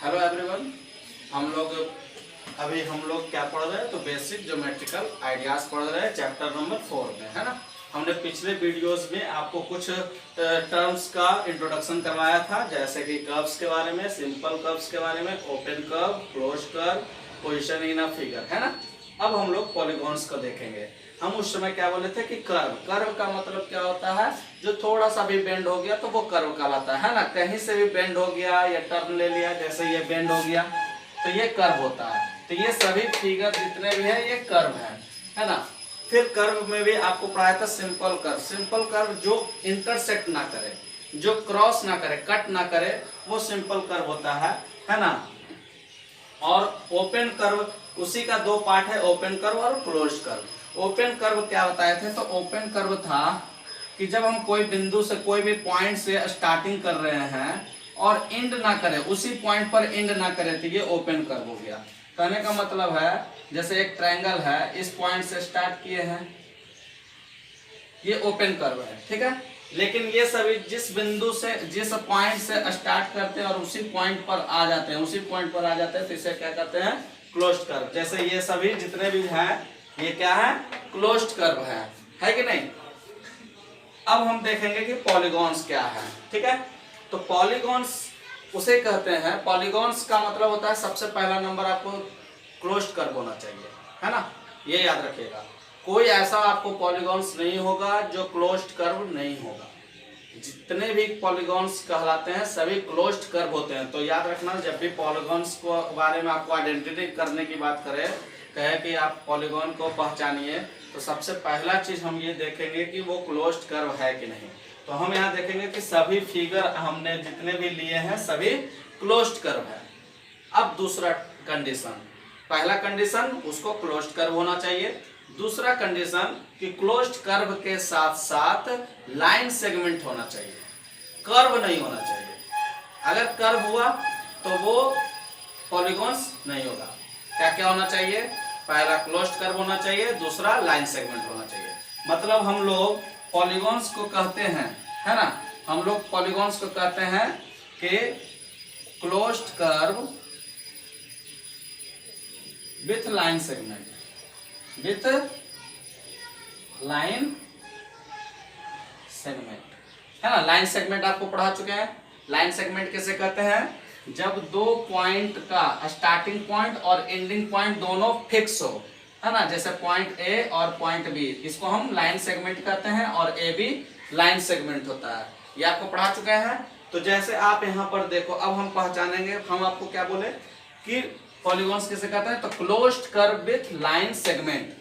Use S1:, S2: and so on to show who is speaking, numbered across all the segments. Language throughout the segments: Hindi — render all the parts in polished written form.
S1: Hello everyone. हम लोग क्या पढ़ रहे हैं, तो बेसिक ज्योमेट्रिकल आइडियाज पढ़ रहे हैं चैप्टर नंबर 4 में, है ना। हमने पिछले वीडियोस में आपको कुछ टर्म्स का इंट्रोडक्शन करवाया था, जैसे कि कर्व्स के बारे में, सिंपल कर्व्स के बारे में, open curve, close curve, position in a figure, है ना। अब हम लोग पॉलीगॉन्स को देखेंगे। हम उस समय क्या बोले थे कि कर्व का मतलब क्या होता है, जो थोड़ा सा भी बेंड हो गया तो वो कर्व कहलाता है ना। कहीं से भी बेंड हो गया या टर्न ले लिया, जैसे ये बेंड हो गया तो ये कर्व होता है। तो ये सभी फिगर जितने भी है ये कर्व है ना। फिर कर्व में भी आपको पढ़ाया था सिंपल कर्व। सिंपल कर्व जो इंटरसेक्ट ना करे, जो क्रॉस ना करे, कट ना करे, वो सिंपल कर्व होता है ना। और ओपन कर्व, उसी का दो पार्ट है, ओपन कर्व और क्लोज कर्व। ओपन कर्व क्या बताए थे, तो ओपन कर्व था कि जब हम कोई बिंदु से, कोई भी पॉइंट से स्टार्टिंग कर रहे हैं और एंड ना करे, उसी पॉइंट पर एंड ना करे, तो ये ओपन कर्व हो गया। कहने का मतलब है जैसे एक ट्रायंगल है, इस पॉइंट से स्टार्ट किए हैं, ये ओपन कर्व है, ठीक है। लेकिन ये सभी जिस बिंदु से, जिस पॉइंट से स्टार्ट करते हैं और उसी पॉइंट पर आ जाते हैं, तो इसे क्या कहते हैं, क्लोज्ड कर्व। जैसे ये सभी जितने भी हैं ये क्या है, क्लोज्ड कर्व है कि नहीं। अब हम देखेंगे कि पॉलीगॉन्स क्या है, ठीक है। तो पॉलीगॉन्स उसे कहते हैं, पॉलीगॉन्स का मतलब होता है सबसे पहला नंबर आपको क्लोज्ड कर्व होना चाहिए, है ना। ये याद रखिएगा, कोई ऐसा आपको पॉलीगॉन्स नहीं होगा जो क्लोज्ड कर्व नहीं होगा। जितने भी पॉलीगॉन्स कहलाते हैं सभी क्लोज्ड कर्व होते हैं। तो याद रखना, जब भी पॉलीगॉन्स को बारे में आपको आइडेंटिटी करने की बात कहे कि आप पॉलीगॉन को पहचानिए, तो सबसे पहला चीज हम ये देखेंगे कि वो क्लोज्ड कर्व है कि नहीं। तो हम यहाँ देखेंगे कि सभी फिगर हमने जितने भी लिए हैं सभी क्लोज्ड कर्व है। अब दूसरा कंडीशन, पहला कंडीशन उसको क्लोज्ड कर्व होना चाहिए। दूसरा कंडीशन कि क्लोज्ड कर्व के साथ साथ लाइन सेगमेंट होना चाहिए, कर्व नहीं होना चाहिए। अगर कर्व हुआ तो वो पॉलीगॉन्स नहीं होगा। क्या क्या होना चाहिए, पहला क्लोज्ड कर्व होना चाहिए, दूसरा लाइन सेगमेंट होना चाहिए। मतलब हम लोग पॉलीगॉन्स को कहते हैं, है ना, हम लोग पॉलीगॉन्स को कहते हैं कि closed curve with line segment, with line segment, है ना। लाइन सेगमेंट आपको पढ़ा चुके हैं। लाइन सेगमेंट किसे कहते हैं, जब दो पॉइंट का स्टार्टिंग पॉइंट और एंडिंग पॉइंट दोनों फिक्स हो, है ना। जैसे पॉइंट ए और पॉइंट बी, इसको हम लाइन सेगमेंट कहते हैं, और ए भी लाइन सेगमेंट होता है। ये आपको पढ़ा चुके हैं। तो जैसे आप यहाँ पर देखो, अब हम पहचानेंगे, हम आपको क्या बोले कि पॉलीगॉन्स किसे कहते हैं, तो closed curve with line segment.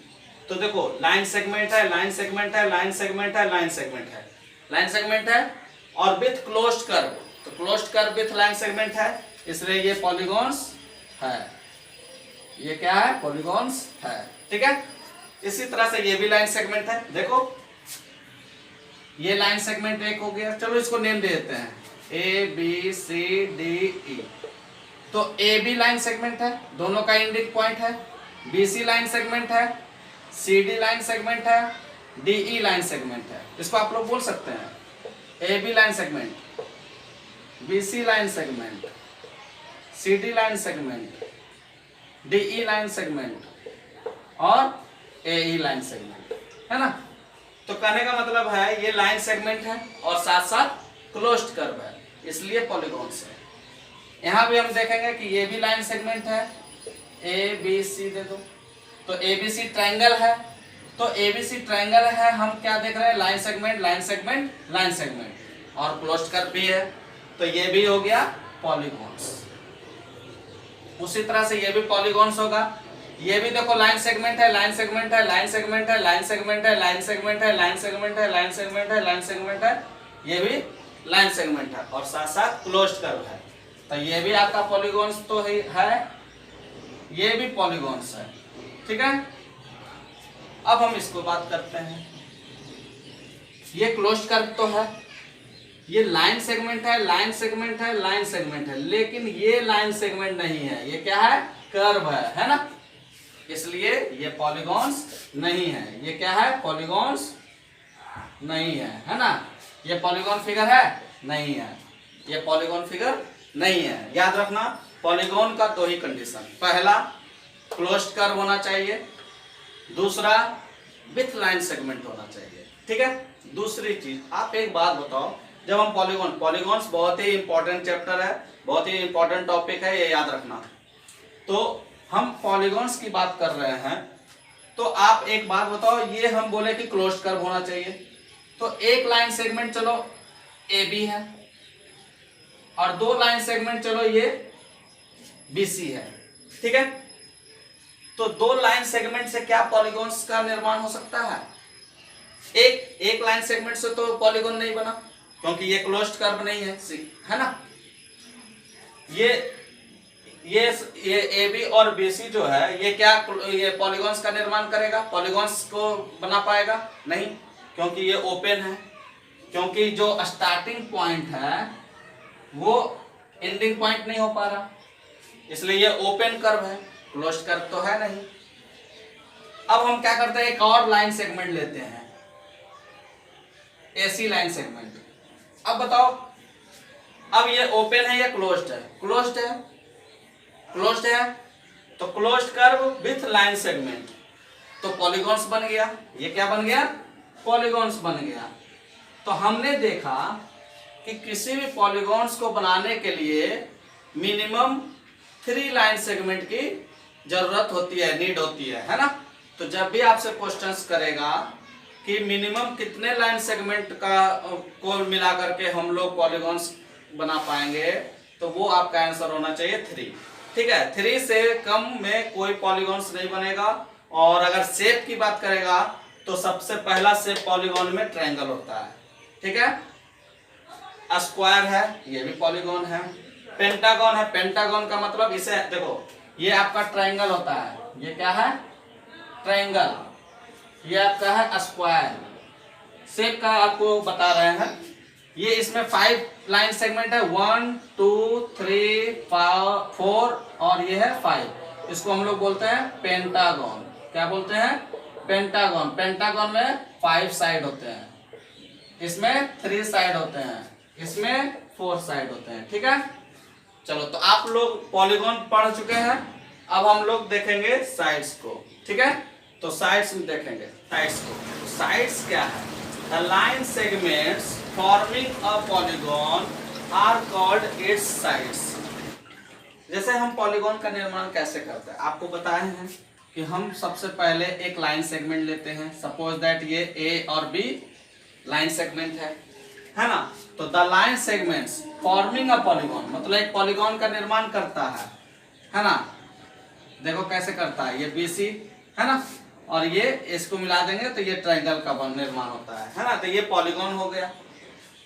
S1: तो देखो लाइन सेगमेंट है, लाइन सेगमेंट है, लाइन सेगमेंट है, लाइन सेगमेंट है, लाइन सेगमेंट है, और विथ क्लोज्ड कर्व, तो closed curve with line segment है, इसलिए ये पॉलीगॉन्स है। ये क्या है, पॉलीगॉन्स है, ठीक है। इसी तरह से ये भी लाइन सेगमेंट है। देखो ये लाइन सेगमेंट एक हो गया, चलो इसको नेम दे देते हैं A B C D E. तो ए बी लाइन सेगमेंट है, दोनों का एंडिंग पॉइंट है। बी सी लाइन सेगमेंट है, सी डी लाइन सेगमेंट है, डी ई लाइन सेगमेंट है। इसको आप लोग बोल सकते हैं A B line segment, B C line segment, C D line segment, D E line segment और ए ई लाइन सेगमेंट, है ना। तो कहने का मतलब है ये लाइन सेगमेंट है और साथ साथ क्लोज्ड कर्व है, इसलिए पॉलीगॉन्स है। यहाँ भी हम देखेंगे कि ये भी लाइन सेगमेंट है, ए बी सी दे दो, तो ए बी सी ट्रायंगल है। तो ए बी सी ट्रायंगल है, हम क्या देख रहे हैं, line segment, line segment, line segment, और क्लोज्ड कर्व भी है, तो ये भी हो गया पॉलीगॉन्स। उसी तरह से ये भी पॉलीगॉन्स होगा। ये भी देखो लाइन सेगमेंट है, लाइन सेगमेंट है, लाइन सेगमेंट है, लाइन सेगमेंट है, लाइन सेगमेंट है, लाइन सेगमेंट है, लाइन सेगमेंट है, लाइन सेगमेंट है, ये भी लाइन सेगमेंट है और साथ साथ क्लोज्ड कर्व है। तो ये भी आपका पॉलीगॉन्स तो है, ये भी पॉलीगॉन्स है, ठीक है। अब हम इसको बात करते हैं, ये क्लोज्ड कर्व तो है, ये लाइन सेगमेंट है, लाइन सेगमेंट है, लाइन सेगमेंट है, लेकिन ये लाइन सेगमेंट नहीं है, ये क्या है, कर्व है ना। इसलिए ये पॉलीगॉन्स नहीं है। ये क्या है, पॉलीगॉन्स नहीं है ना। ये पॉलीगॉन फिगर है नहीं है, ये पॉलीगॉन फिगर नहीं है। याद रखना पॉलीगॉन का दो ही कंडीशन, पहला क्लोज्ड कर्व होना चाहिए, दूसरा विथ लाइन सेगमेंट होना चाहिए। ठीक है। दूसरी चीज, आप एक बात बताओ, जब हम पॉलीगॉन्स बहुत ही इंपॉर्टेंट चैप्टर है, बहुत ही इंपॉर्टेंट टॉपिक है, ये याद रखना। तो हम पॉलीगॉन्स की बात कर रहे हैं, तो आप एक बात बताओ, ये हम बोले कि क्लोज्ड कर्व होना चाहिए, तो एक लाइन सेगमेंट चलो ए बी है, और दो लाइन सेगमेंट चलो ये बी सी है। ठीक है। तो दो लाइन सेगमेंट से क्या पॉलीगॉन्स का निर्माण हो सकता है? एक लाइन सेगमेंट से तो पॉलीगॉन नहीं बना, क्योंकि ये क्लोज्ड कर्व नहीं है ना। ये ए बी और बी सी जो है, ये क्या ये पॉलीगॉन्स का निर्माण करेगा? पॉलीगॉन्स को बना पाएगा नहीं, क्योंकि ये ओपन है, क्योंकि जो स्टार्टिंग पॉइंट है वो एंडिंग पॉइंट नहीं हो पा रहा, इसलिए ये ओपन कर्व है, क्लोज्ड कर्व तो है नहीं। अब हम क्या करते हैं, एक और लाइन सेगमेंट लेते हैं, एसी लाइन सेगमेंट। अब बताओ, अब ये ओपन है या क्लोज्ड है? क्लोज्ड है, क्लोज्ड है, तो closed curve with line segment, तो पॉलीगॉन्स बन गया। ये क्या बन गया? पॉलीगॉन्स बन गया। तो हमने देखा कि किसी भी पॉलीगॉन्स को बनाने के लिए मिनिमम 3 लाइन सेगमेंट की जरूरत होती है, नीड होती है ना। तो जब भी आपसे क्वेश्चंस करेगा कि मिनिमम कितने लाइन सेगमेंट को मिला करके हम लोग पॉलीगॉन्स बना पाएंगे, तो वो आपका आंसर होना चाहिए 3। ठीक है। 3 से कम में कोई पॉलीगॉन्स नहीं बनेगा। और अगर शेप की बात करेगा तो सबसे पहला शेप पॉलीगॉन में ट्रायंगल होता है। ठीक है। स्क्वायर है, ये भी पॉलीगॉन है। पेंटागन है, पेंटागन का मतलब इसे देखो, ये आपका ट्रायंगल होता है, ये क्या है? ट्रायंगल। ये आपका है स्क्वायर। शेप का आपको बता रहे हैं, ये इसमें 5 लाइन सेगमेंट है, 1 2 3 4 और ये है 5। इसको हम लोग बोलते हैं पेंटागन। क्या बोलते हैं? पेंटागन। पेंटागन में 5 साइड होते हैं, इसमें 3 साइड होते हैं, इसमें 4 साइड होते हैं। ठीक है। चलो, तो आप लोग पॉलीगॉन पढ़ चुके हैं, अब हम लोग देखेंगे साइड्स को। ठीक है। तो साइड्स में देखेंगे साइड्स को। साइड्स क्या है? The line segments forming a polygon are called its sides. जैसे हम पॉलीगॉन का निर्माण कैसे करते हैं, आपको बताए हैं कि हम सबसे पहले एक लाइन सेगमेंट लेते हैं। सपोज दैट ये ए और बी लाइन सेगमेंट है ना। तो the line segments forming a polygon, मतलब एक पॉलीगॉन का निर्माण करता है ना। देखो कैसे करता है, ये बीसी है ना, और ये इसको मिला देंगे तो ये ट्रायंगल का निर्माण होता है ना। तो ये पॉलीगॉन हो गया।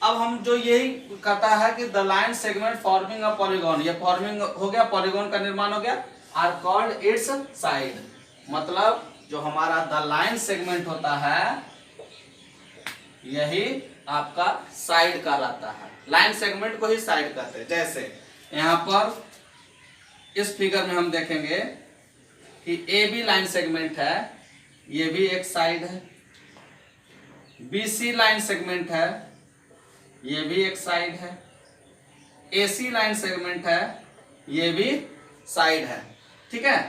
S1: अब हम जो यही कहता है कि the line segment forming a polygon, ये फॉर्मिंग हो गया, पॉलीगॉन का निर्माण हो गया, आर कॉल्ड इट्स साइड। मतलब जो हमारा द लाइन सेगमेंट होता है, यही आपका साइड कहलाता है। लाइन सेगमेंट को ही साइड कहते हैं। जैसे यहाँ पर इस फिगर में हम देखेंगे कि ए बी लाइन सेगमेंट है, ये भी एक साइड है। बी सी लाइन सेगमेंट है, ये भी एक साइड है। ए सी लाइन सेगमेंट है, ये भी साइड है। ठीक है।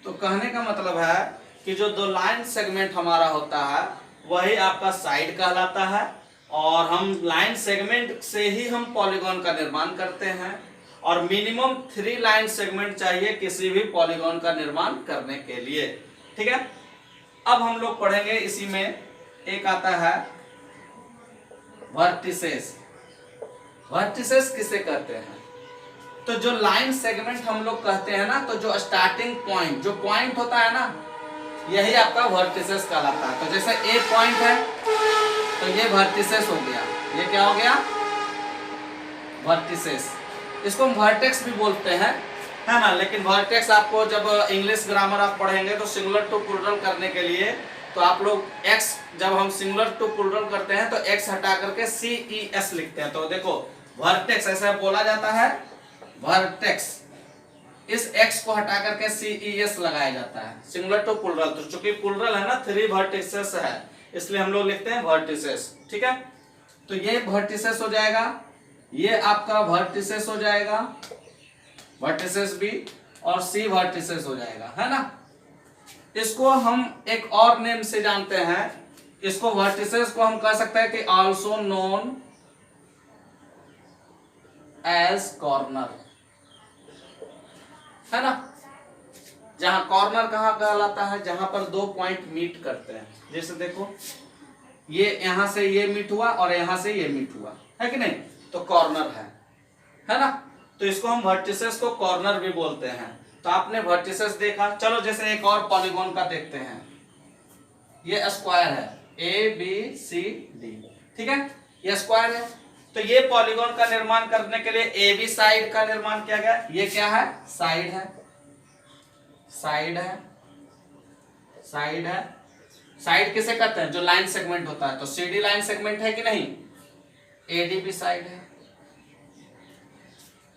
S1: तो कहने का मतलब है कि जो दो लाइन सेगमेंट हमारा होता है वही आपका साइड कहलाता है, और हम लाइन सेगमेंट से ही हम पॉलीगॉन का निर्माण करते हैं, और मिनिमम 3 लाइन सेगमेंट चाहिए किसी भी पॉलीगॉन का निर्माण करने के लिए। ठीक है। अब हम लोग पढ़ेंगे, इसी में एक आता है वर्टिसेस। वर्टिसेस किसे कहते हैं? तो जो लाइन सेगमेंट हम लोग कहते हैं ना, तो जो स्टार्टिंग पॉइंट, जो पॉइंट होता है ना, यही आपका वर्टिसेस कहलाता है। तो जैसे ए पॉइंट है तो ये वर्टिसेस हो गया। ये क्या हो गया? वर्टिसेस। इसको हम वर्टेक्स भी बोलते हैं, है ना। लेकिन वर्टेक्स आपको जब इंग्लिश ग्रामर आप पढ़ेंगे तो सिंगुलर टू प्लूरल करने के लिए तो आप लोग x, जब हम सिंगुलर टू प्लूरल करते हैं तो x हटा करके CES लिखते हैं। तो देखो वर्टेक्स ऐसा बोला जाता है, वर्टेक्स। इस x को हटा करके CES लगाया जाता है, सिंगुलर टू प्लूरल। तो चूंकि प्लूरल है ना, 3 वर्टिसेस है, इसलिए हम लोग लिखते हैं वर्टिसेस। ठीक है। तो ये वर्टिसेस हो जाएगा, ये आपका वर्टिसेस हो जाएगा, वर्टिसेस बी और सी वर्टिसेस हो जाएगा, है ना। इसको हम एक और नेम से जानते हैं, इसको वर्टिसेस को हम कह सकते हैं कि आल्सो नोन एज कॉर्नर, है ना। जहां कॉर्नर कहां कहलाता है, जहां पर दो पॉइंट मीट करते हैं। जैसे देखो ये यहां से ये मीट हुआ और यहां से ये मीट हुआ, है कि नहीं, तो कॉर्नर है ना। तो इसको हम वर्टिसेस को कॉर्नर भी बोलते हैं। तो आपने वर्टिसेस देखा, चलो जैसे एक और पॉलीगॉन का देखते हैं। ये स्क्वायर है ए बी सी डी, ठीक है, ये स्क्वायर है। तो ये पॉलीगॉन का निर्माण करने के लिए ए बी साइड का निर्माण किया गया। ये क्या है, साइड है, साइड है, साइड है। साइड किसे कहते हैं, जो लाइन सेगमेंट होता है। तो सीडी लाइन सेगमेंट है कि नहीं, एडी भी साइड है।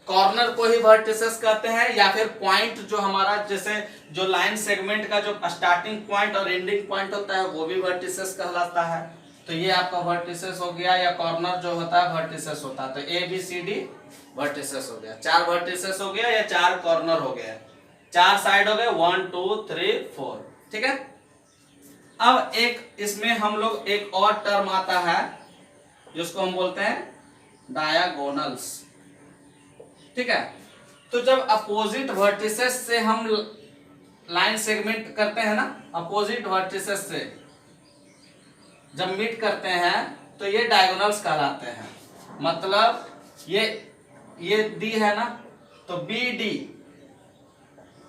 S1: कॉर्नर को ही वर्टिसेस कहते हैं, या फिर पॉइंट जो हमारा जैसे जो लाइन सेगमेंट का जो स्टार्टिंग पॉइंट और एंडिंग पॉइंट होता है वो भी वर्टिसेस कहलाता है। तो ये आपका वर्टिसेस हो गया, या कॉर्नर जो होता है वर्टिसेस होता है। तो A B C D vertices हो गया, 4 वर्टिसेस हो गया या 4 कॉर्नर हो गया, 4 साइड हो गए, 1 2 3 4, ठीक है। अब एक इसमें हम लोग एक और टर्म आता है जिसको हम बोलते हैं डायगोनल्स, ठीक है। तो जब अपोजिट वर्टिसेस से हम लाइन सेगमेंट करते हैं ना, अपोजिट वर्टिसेस से जब मीट करते हैं तो ये डायगोनल्स कहलाते हैं। मतलब ये डी है ना, तो B D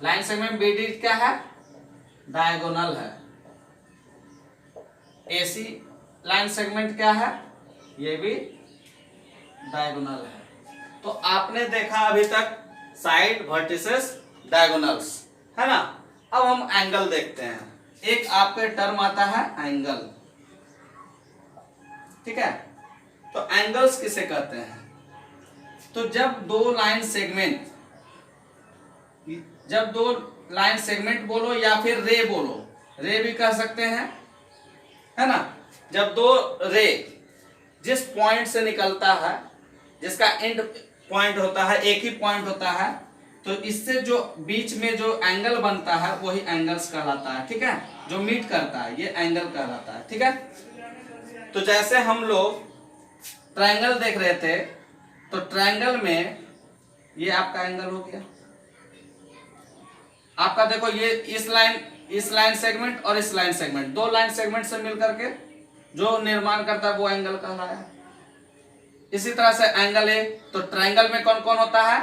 S1: line segment B D क्या है, डायगोनल है। एसी लाइन सेगमेंट क्या है, ये भी डायगोनल है। तो आपने देखा अभी तक साइड वर्टिसेस डायगोनल्स, है ना। अब हम एंगल देखते हैं। एक आपके टर्म आता है एंगल, ठीक है। तो एंगल्स किसे कहते हैं, तो जब दो लाइन सेगमेंट बोलो या फिर रे बोलो, रे भी कह सकते हैं, है ना। जब दो रे जिस पॉइंट से निकलता है, जिसका एंड पॉइंट होता है, एक ही पॉइंट होता है, तो इससे जो बीच में जो एंगल बनता है वही एंगल्स कहलाता है, ठीक है। जो मीट करता है ये एंगल कहलाता है, ठीक है। तो जैसे हम लोग ट्रायंगल देख रहे थे, तो ट्रायंगल में ये आपका एंगल हो गया। आपका देखो ये इस लाइन सेगमेंट और इस लाइन सेगमेंट, दो लाइन सेगमेंट से मिलकर के जो निर्माण करता है वो एंगल कहलाया। इसी तरह से एंगल ए, तो ट्रायंगल में कौन कौन होता है,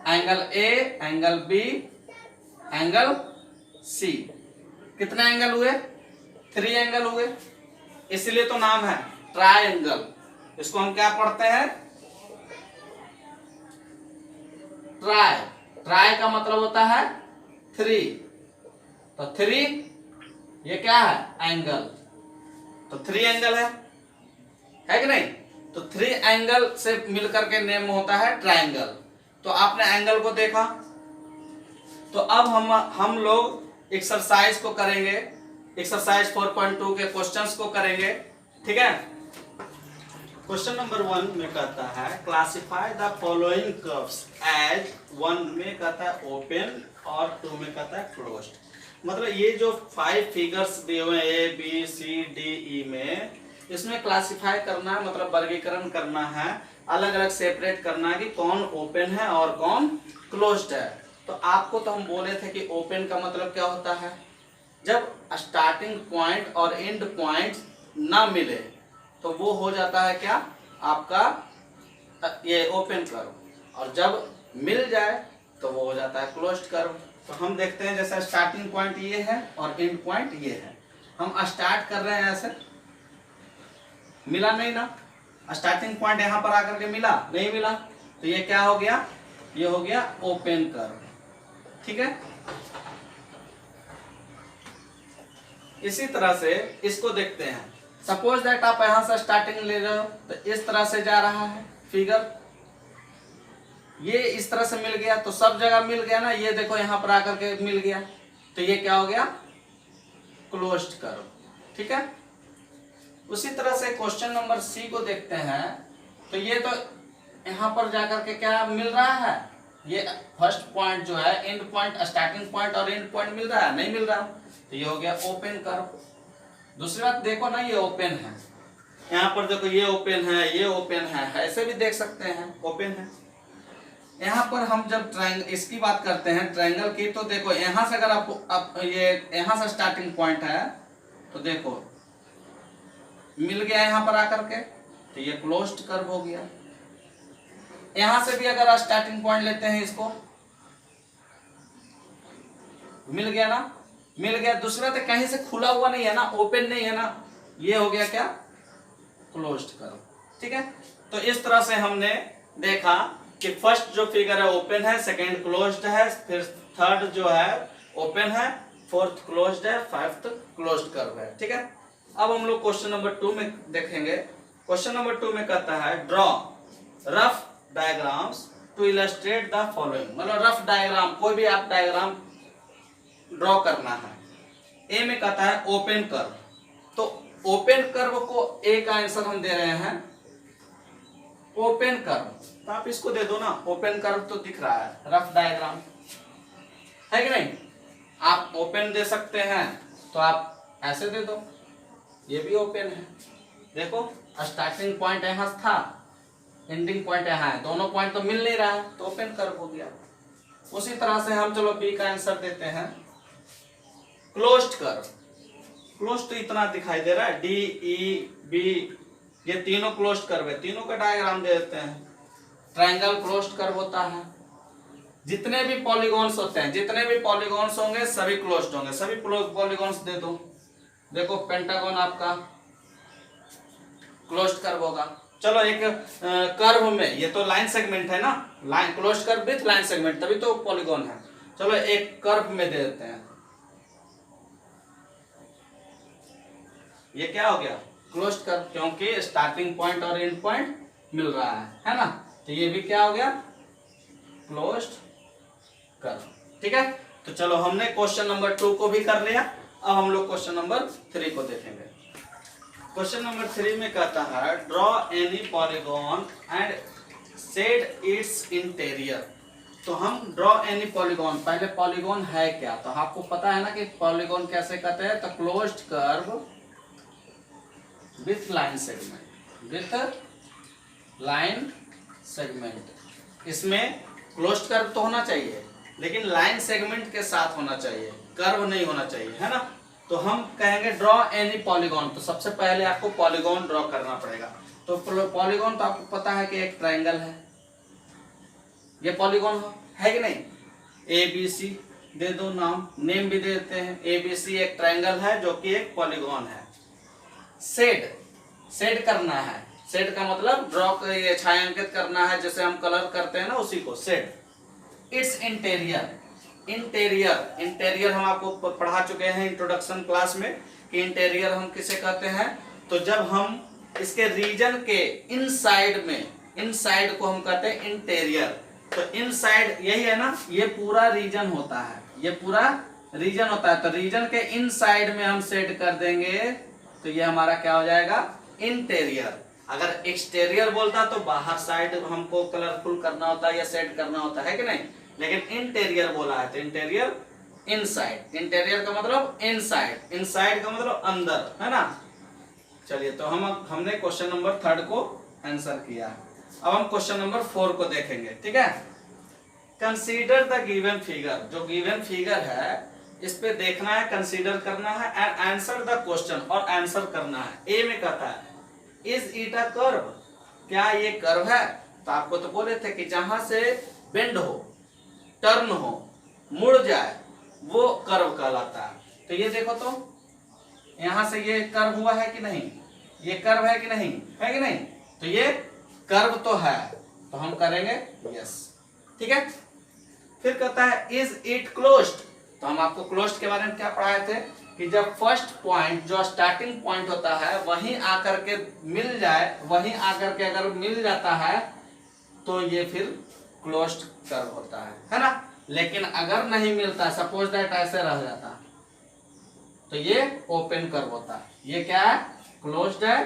S1: angle A, angle B, angle C. कितने एंगल हुए, 3 एंगल हुए, इसलिए तो नाम है ट्रायंगल। इसको हम क्या पढ़ते हैं, ट्राई। ट्राई का मतलब होता है 3, तो 3 ये क्या है, एंगल। तो 3 एंगल है कि नहीं। तो 3 एंगल से मिलकर के नेम होता है ट्रायंगल। तो आपने एंगल को देखा, तो अब हम लोग एक्सरसाइज को करेंगे, एक्सरसाइज 4.2 के क्वेश्चंस को करेंगे, ठीक है। क्वेश्चन नंबर 1 में कहता है classify the following curves as, 1 में कहता है ओपन और 2 में कहता है क्लोज्ड। मतलब ये जो 5 फिगर्स दिए हुए हैं A B C D E में, इसमें क्लासिफाई करना है, मतलब वर्गीकरण करना है, अलग अलग सेपरेट करना है कि कौन ओपन है और कौन क्लोज्ड है। तो आपको तो हम बोले थे कि ओपन का मतलब क्या होता है, जब स्टार्टिंग पॉइंट और एंड पॉइंट ना मिले तो वो हो जाता है क्या, आपका ये ओपन कर्व, और जब मिल जाए तो वो हो जाता है क्लोज्ड कर्व। तो हम देखते हैं, जैसे स्टार्टिंग पॉइंट ये है और एंड पॉइंट ये है। हम स्टार्ट कर रहे हैं ऐसे, मिला नहीं ना, स्टार्टिंग पॉइंट यहां पर आकर के मिला नहीं, मिला, तो ये क्या हो गया, ये हो गया ओपन कर्व, ठीक है। इसी तरह से इसको देखते हैं। सपोज दैट आप यहां से स्टार्टिंग ले रहे हो, तो इस तरह से जा रहा है फिगर, ये इस तरह से मिल गया, तो सब जगह मिल गया ना। ये देखो यहां पर आकर के मिल गया, तो ये क्या हो गया, क्लोज्ड कर्व, ठीक है। उसी तरह से क्वेश्चन नंबर सी को देखते हैं, तो ये तो यहां पर जाकर के क्या मिल रहा है, ये फर्स्ट पॉइंट जो है एंड पॉइंट, स्टार्टिंग पॉइंट और एंड पॉइंट मिल रहा है, नहीं मिल रहा, तो ये हो गया ओपन कर्व। दूसरी बात देखो ना, ये ओपन है, यहाँ पर देखो ये ओपन है, ये ओपन है, ऐसे भी देख सकते हैं ओपन है। यहाँ पर हम जब ट्रायंगल इसकी बात करते हैं ट्रायंगल की, तो देखो यहाँ से अगर आप ये यहाँ से स्टार्टिंग पॉइंट है तो देखो मिल गया यहाँ पर आकर के, तो ये क्लोज्ड कर्व हो गया। यहां से भी अगर आप स्टार्टिंग पॉइंट लेते हैं, इसको मिल गया ना, मिल गया। दूसरा तो कहीं से खुला हुआ नहीं है ना, ओपन नहीं है ना, ये हो गया क्या, क्लोज्ड कर्व। ठीक है, तो इस तरह से हमने देखा कि फर्स्ट जो फिगर है ओपन है, सेकंड क्लोज्ड है, फिर थर्ड जो है ओपन है, फोर्थ क्लोज्ड है, फिफ्थ क्लोज्ड कर्व है। ठीक है, अब हम लोग क्वेश्चन नंबर 2 में देखेंगे। क्वेश्चन नंबर 2 में कहता है draw rough diagrams to illustrate the following, मतलब रफ डायग्राम, कोई भी आप डायग्राम ड्रॉ करना है। ए में कहता है ओपन कर्व, तो ओपन कर्व को ए का आंसर हम दे रहे हैं ओपन कर्व, तो आप इसको दे दो ना, ओपन कर्व तो दिख रहा है, रफ डायग्राम है कि नहीं। आप ओपन दे सकते हैं तो आप ऐसे दे दो, ये भी ओपन है। देखो स्टार्टिंग पॉइंट यहां था, एंडिंग पॉइंट यहाँ है, दोनों पॉइंट तो मिल नहीं रहा है, तो ओपन कर्व हो गया। उसी तरह से हम चलो बी का आंसर देते हैं क्लोज्ड कर्व। क्लोज्ड तो इतना दिखाई दे रहा है, डी ई बी, ये तीनों क्लोज्ड कर्व है, तीनों का डायग्राम दे देते हैं। ट्रायंगल क्लोज्ड कर्व होता है, जितने भी पॉलीगॉन्स होते हैं, जितने भी पॉलीगॉन्स होंगे सभी क्लोज्ड होंगे, सभी पॉलीगॉन्स दे दो। देखो पेंटागन आपका क्लोज्ड कर्व होगा। चलो एक कर्व में, ये तो लाइन सेगमेंट है ना, line closed curve with line segment, तभी तो पॉलीगॉन है। चलो एक कर्व में दे देते हैं, ये क्या हो गया, क्लोज्ड कर्व, क्योंकि स्टार्टिंग पॉइंट और एंड पॉइंट मिल रहा है ना, तो ये भी क्या हो गया, क्लोज्ड कर्व। ठीक है, तो चलो हमने क्वेश्चन नंबर 2 को भी कर लिया। अब हम लोग क्वेश्चन नंबर 3 को देखेंगे। क्वेश्चन नंबर 3 में कहता है draw any polygon and shade its interior. तो हम ड्रॉ एनी पॉलीगॉन, पहले पॉलीगॉन है क्या, तो आपको पता है ना कि पॉलीगॉन कैसे कहते हैं, तो closed curve with line segment, with line segment. इसमें क्लोज्ड कर्व तो होना चाहिए, लेकिन लाइन सेगमेंट के साथ होना चाहिए, कर्व नहीं होना चाहिए, है ना। तो हम कहेंगे ड्रॉ एनी पॉलीगॉन, तो सबसे पहले आपको पॉलीगॉन ड्रॉ करना पड़ेगा। तो पॉलीगॉन तो आपको पता है कि एक ट्रायंगल है, ये पॉलीगॉन है कि नहीं। ए बी सी दे दो नाम, नेम भी दे देते हैं, ए बी सी एक ट्रायंगल है जो कि एक पॉलीगॉन है। शेड करना है, शेड का मतलब ड्रॉ, ये छायांकित करना है, जैसे हम कलर करते हैं ना, उसी को शेड। इट्स इंटीरियर, इंटीरियर हम आपको पढ़ा चुके हैं इंट्रोडक्शन क्लास में कि इंटीरियर हम किसे कहते हैं, तो जब हम इसके रीजन के इनसाइड में, इनसाइड को हम कहते हैं इंटीरियर। तो इनसाइड यही है ना, ये पूरा रीजन होता है, ये पूरा रीजन होता है, तो रीजन के इनसाइड में हम सेट कर देंगे, तो ये हमारा क्या हो जाएगा, इंटीरियर। अगर एक्सटीरियर बोलता तो बाहर साइड हमको कलरफुल करना होता है या सेट करना होता है कि नहीं, लेकिन इंटीरियर बोला है तो इंटीरियर इनसाइड, इंटीरियर का मतलब इनसाइड, इनसाइड का मतलब अंदर, है ना। चलिए, तो हमने क्वेश्चन नंबर 3 को आंसर किया। अब हम क्वेश्चन नंबर 4 को देखेंगे। ठीक है, कंसीडर द गिवन फिगर, जो गिवन फिगर है इस पे देखना है, कंसीडर करना है एंड आंसर द क्वेश्चन, और आंसर करना है। ए में कहता है इज इट अ कर्व, क्या ये कर्व है, तो आपको तो बोले थे कि जहां से बेंड हो, टर्न हो, मुड़ जाए, वो कर्व कहलाता है। तो ये देखो, तो यहां से ये कर्व हुआ है कि नहीं, ये कर्व है कि नहीं, है कि नहीं, तो ये कर्व तो है, तो हम करेंगे यस। ठीक है, फिर कहता है इज इट क्लोज्ड, तो हम आपको क्लोज्ड के बारे में क्या पढ़ाए थे कि जब फर्स्ट पॉइंट जो स्टार्टिंग पॉइंट होता है वहीं आकर के मिल जाए, वहीं आकर के अगर मिल जाता है तो ये फिर क्लोज्ड कर्व होता है ना। लेकिन अगर नहीं मिलता, सपोज दैट ऐसे रह जाता, तो ये ओपन कर्व होता है। ये क्या है, क्लोज्ड है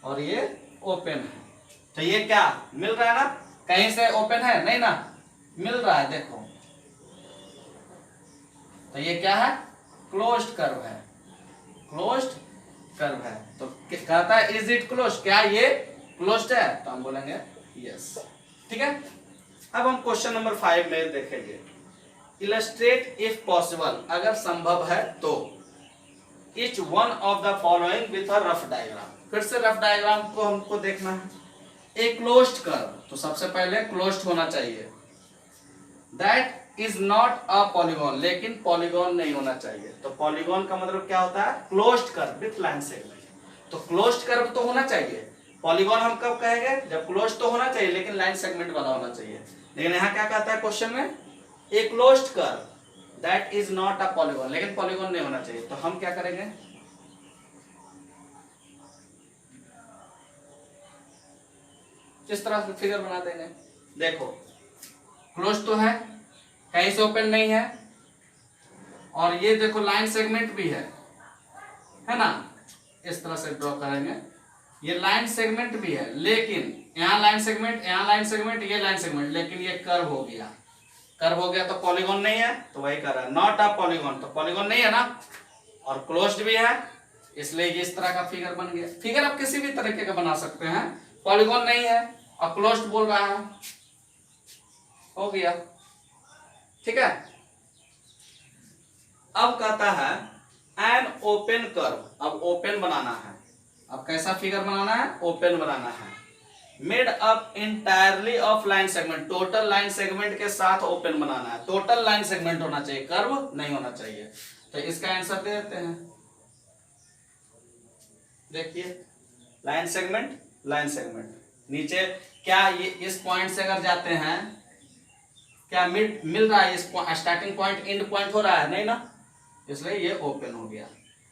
S1: और ये ओपन है। तो ये क्या मिल रहा है ना, कहीं से ओपन है नहीं ना, मिल रहा है, देखो तो ये क्या है, क्लोज्ड कर्व है, क्लोज्ड कर्व है। तो कहता है इज इट क्लोज्ड, क्या ये क्लोज्ड है, तो हम बोलेंगे यस। ठीक है, अब हम क्वेश्चन नंबर 5 में देखेंगे, इलस्ट्रेट इफ पॉसिबल, अगर संभव है तो, each one of the following with a rough diagram. फिर से रफ डायग्राम को हमको देखना है। ए क्लोज्ड कर्व, तो सबसे पहले क्लोज्ड होना चाहिए, that is not a polygon, लेकिन पॉलीगॉन नहीं होना चाहिए। तो पॉलीगॉन का मतलब क्या होता है, closed curve with line segment. तो क्लोज्ड कर्व तो होना चाहिए, पॉलीगॉन हम कब कहेंगे, जब क्लोज्ड तो होना चाहिए लेकिन लाइन सेगमेंट वाला होना चाहिए। लेकिन यहाँ क्या कहता है क्वेश्चन में, a closed curve that is not a polygon, लेकिन पॉलीगॉन नहीं होना चाहिए। तो हम क्या करेंगे, इस तरह से फिगर बना देंगे। देखो क्लोज तो है, कहीं से ओपन नहीं है, और ये देखो लाइन सेगमेंट भी है ना, इस तरह से ड्रॉ करेंगे, ये लाइन सेगमेंट भी है, लेकिन यहाँ लाइन सेगमेंट, यहाँ लाइन सेगमेंट, ये लाइन सेगमेंट, लेकिन ये कर्व हो गया, कर्व हो गया तो पॉलीगॉन नहीं है। तो वही कर रहा है, नॉट अ पॉलीगॉन, तो पॉलीगॉन नहीं है ना, और क्लोज्ड भी है, इसलिए इस तरह का फिगर बन गया। फिगर आप किसी भी तरीके का बना सकते हैं, पॉलीगॉन नहीं है और क्लोज्ड बोल रहा है, हो गया। ठीक है, अब कहता है एन ओपन कर्व, अब ओपन बनाना है, अब कैसा फिगर बनाना है, ओपन बनाना है, made up entirely of line segment, total line segment के साथ ओपन बनाना है, टोटल लाइन सेगमेंट होना चाहिए, कर्व नहीं होना चाहिए। तो इसका आंसर दे देते हैं, देखिए लाइन सेगमेंट, लाइन सेगमेंट, नीचे क्या ये इस पॉइंट से अगर जाते हैं, क्या मिल रहा है, इस स्टार्टिंग पॉइंट एंड पॉइंट हो रहा है, नहीं ना, इसलिए ये ओपन हो गया।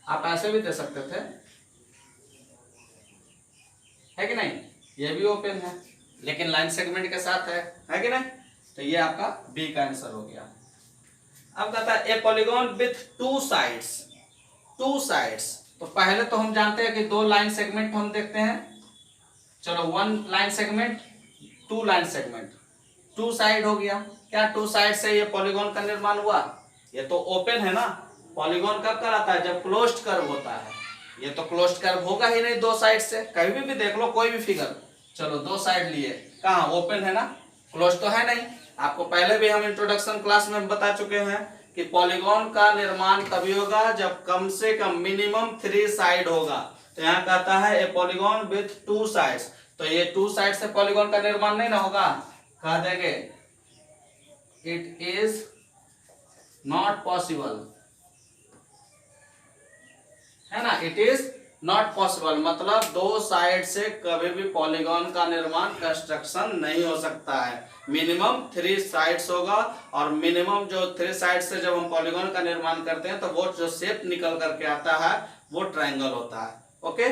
S1: आप ऐसे भी दे सकते थे, है कि नहीं, ये भी ओपन है लेकिन लाइन सेगमेंट के साथ है कि नहीं, तो ये आपका बी का आंसर हो गया। अब कहता है ए polygon with two sides, two sides, तो पहले तो हम जानते हैं कि दो लाइन सेगमेंट हम देखते हैं, चलो one line segment, two line segment, two side हो गया। क्या टू साइड से ये पॉलीगॉन का निर्माण हुआ, ये तो ओपन है ना, पॉलीगॉन कब कहलाता है, जब क्लोज्ड कर्व होता है, ये तो क्लोज्ड कर्व होगा ही नहीं दो साइड से, कहीं भी देख लो कोई भी फिगर, चलो दो साइड लिए, कहाँ ओपन है ना, क्लोज तो है नहीं। आपको पहले भी हम इंट्रोडक्शन क्लास में बता चुके हैं कि पॉलीगॉन का निर्माण तभी होगा जब कम से कम मिनिमम 3 साइड होगा। तो यहाँ कहता है ए पॉलीगॉन विथ 2 साइड्स, तो ये 2 साइड से पॉलीगॉन का निर्माण नहीं ना होगा, कह देंगे इट इज नॉट पॉसिबल, है ना, इट इज नॉट पॉसिबल, मतलब दो साइड से कभी भी पॉलीगॉन का निर्माण कंस्ट्रक्शन नहीं हो सकता है, मिनिमम 3 साइड्स होगा, और मिनिमम जो 3 साइड से जब हम पॉलीगॉन का निर्माण करते हैं तो वो जो शेप निकल करके आता है वो ट्रायंगल होता है। ओके,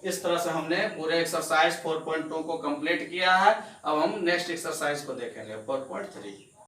S1: इस तरह से हमने पूरे एक्सरसाइज 4.2 को कंप्लीट किया है। अब हम नेक्स्ट एक्सरसाइज को देखेंगे 4.3।